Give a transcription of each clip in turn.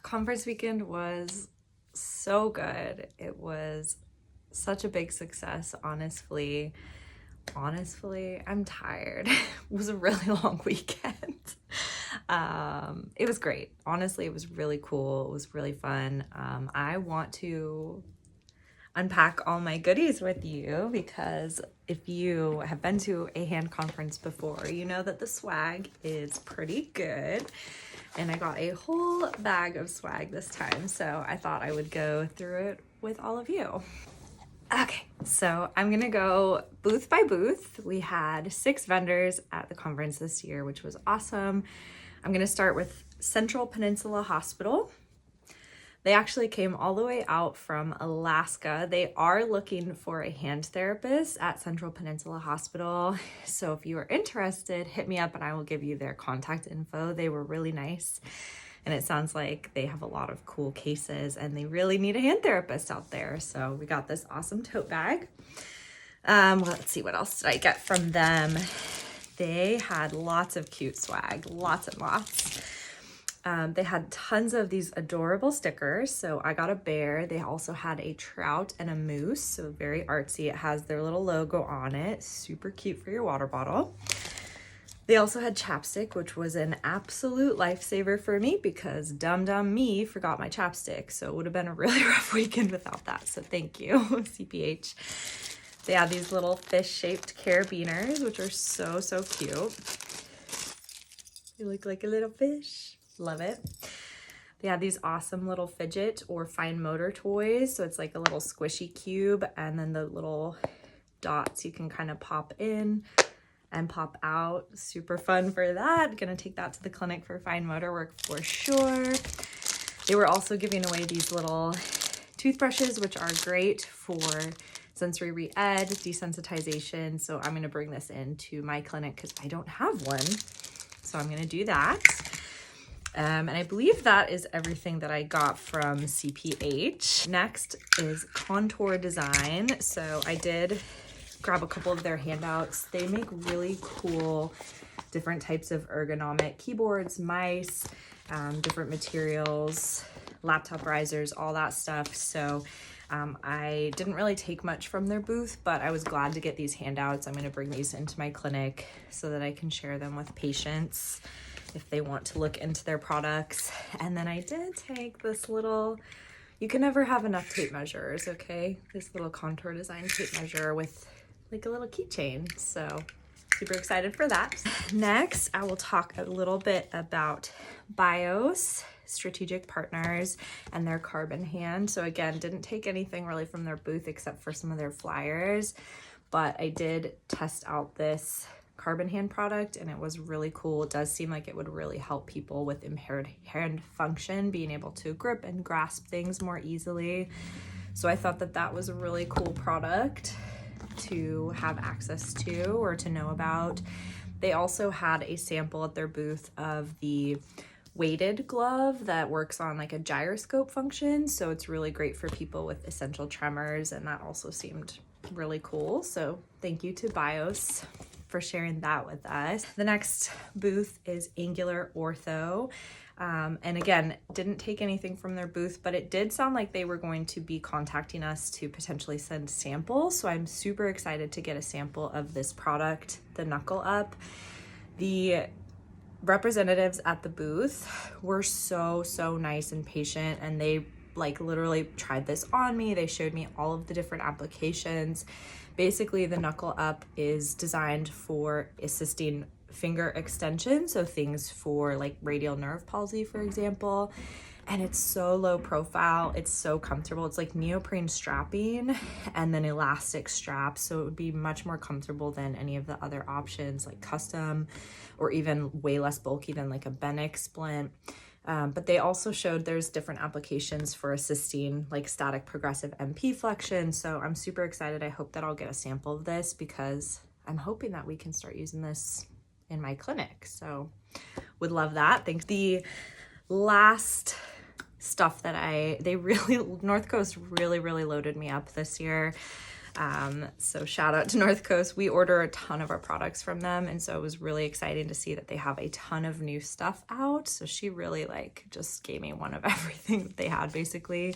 Conference weekend was so good. It was such a big success, honestly. I'm tired. It was a really long weekend. It was great. Honestly, it was really cool. It was really fun. I want to unpack all my goodies with you because if you have been to a hand conference before, you know that the swag is pretty good. And I got a whole bag of swag this time, so I thought I would go through it with all of you. Okay, so I'm gonna go booth by booth. We had 6 vendors at the conference this year, which was awesome. I'm gonna start with Central Peninsula Hospital. They actually came all the way out from Alaska. They are looking for a hand therapist at Central Peninsula Hospital. So if you are interested, hit me up and I will give you their contact info. They were really nice. And it sounds like they have a lot of cool cases and they really need a hand therapist out there. So we got this awesome tote bag. Let's see, what else did I get from them? They had lots of cute swag, lots and lots. They had tons of these adorable stickers. So I got a bear. They also had a trout and a moose. So very artsy. It has their little logo on it. Super cute for your water bottle. They also had chapstick, which was an absolute lifesaver for me because dumb me forgot my chapstick. So it would have been a really rough weekend without that. So thank you, CPH. They had these little fish-shaped carabiners, which are so cute. They look like a little fish. Love it. They had these awesome little fidget or fine motor toys. So it's like a little squishy cube and then the little dots you can kind of pop in and pop out. Super fun for that. Gonna take that to the clinic for fine motor work for sure. They were also giving away these little toothbrushes, which are great for sensory re-ed, desensitization. So I'm gonna bring this into my clinic because I don't have one. So I'm gonna do that. And I believe that is everything that I got from CPH. Next is Contour Design. So I did grab a couple of their handouts. They make really cool different types of ergonomic keyboards, mice, different materials, laptop risers, all that stuff. So I didn't really take much from their booth, but I was glad to get these handouts. I'm gonna bring these into my clinic so that I can share them with patients if they want to look into their products. And then I did take this little, you can never have enough tape measures, okay? This little Contour Design tape measure with like a little keychain. So super excited for that. Next, I will talk a little bit about BIOS, strategic partners, and their carbon hand. So again, didn't take anything really from their booth except for some of their flyers, but I did test out this carbon hand product and it was really cool. It does seem like it would really help people with impaired hand function, being able to grip and grasp things more easily. So I thought that that was a really cool product to have access to or to know about. They also had a sample at their booth of the weighted glove that works on like a gyroscope function. So it's really great for people with essential tremors, and that also seemed really cool. So thank you to BIOS for sharing that with us. The next booth is Angular Ortho. And again, didn't take anything from their booth, but it did sound like they were going to be contacting us to potentially send samples. So I'm super excited to get a sample of this product, the Knuckle Up. The representatives at the booth were so nice and patient, and they like literally tried this on me. They showed me all of the different applications. Basically, the Knuckle Up is designed for assisting finger extension, so things for like radial nerve palsy, for example. And it's so low profile, it's so comfortable. It's like neoprene strapping and then elastic straps, so it would be much more comfortable than any of the other options like custom or even way less bulky than like a Benix splint. But they also showed there's different applications for assisting like static progressive MP flexion. So I'm super excited. I hope that I'll get a sample of this because I'm hoping that we can start using this in my clinic. So would love that. Thanks. The last stuff that North Coast really loaded me up this year. So shout out to North Coast. We order a ton of our products from them, and so it was really exciting to see that they have a ton of new stuff out. So she really like just gave me one of everything that they had basically.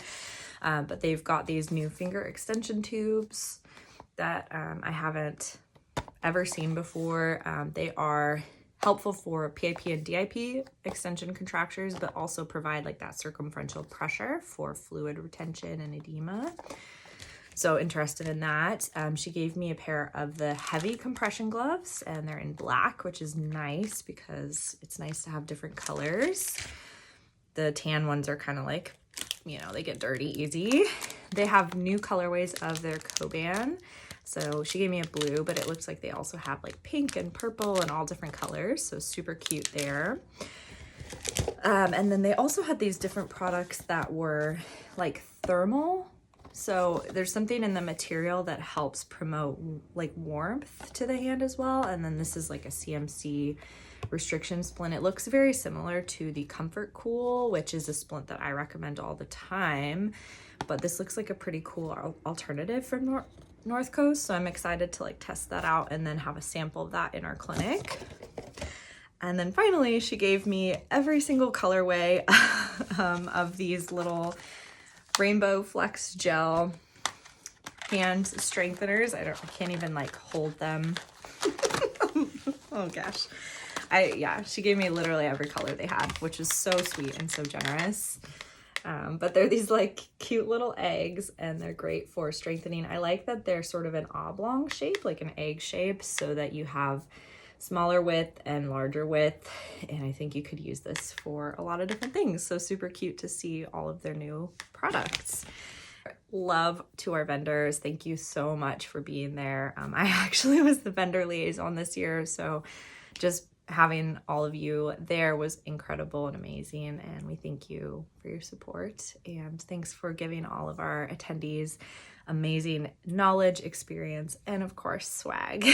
But they've got these new finger extension tubes that I haven't ever seen before. They are helpful for PIP and DIP extension contractures, but also provide like that circumferential pressure for fluid retention and edema. So interested in that. She gave me a pair of the heavy compression gloves, and they're in black, which is nice because it's nice to have different colors. The tan ones are kind of like, you know, they get dirty easy. They have new colorways of their Coban. So she gave me a blue, but it looks like they also have like pink and purple and all different colors. So super cute there. And then they also had these different products that were like thermal. So there's something in the material that helps promote like warmth to the hand as well. And then this is like a CMC restriction splint. It looks very similar to the Comfort Cool, which is a splint that I recommend all the time. But this looks like a pretty cool alternative from North Coast. So I'm excited to like test that out and then have a sample of that in our clinic. And then finally, she gave me every single colorway of these little Rainbow Flex Gel hand strengtheners. I can't even like hold them. Oh gosh. She gave me literally every color they had, which is so sweet and so generous. But they're these like cute little eggs, and they're great for strengthening. I like that they're sort of an oblong shape, like an egg shape, so that you have smaller width and larger width. And I think you could use this for a lot of different things. So super cute to see all of their new products. Love to our vendors. Thank you so much for being there. I actually was the vendor liaison this year, so just having all of you there was incredible and amazing, and we thank you for your support, and thanks for giving all of our attendees amazing knowledge, experience, and of course swag.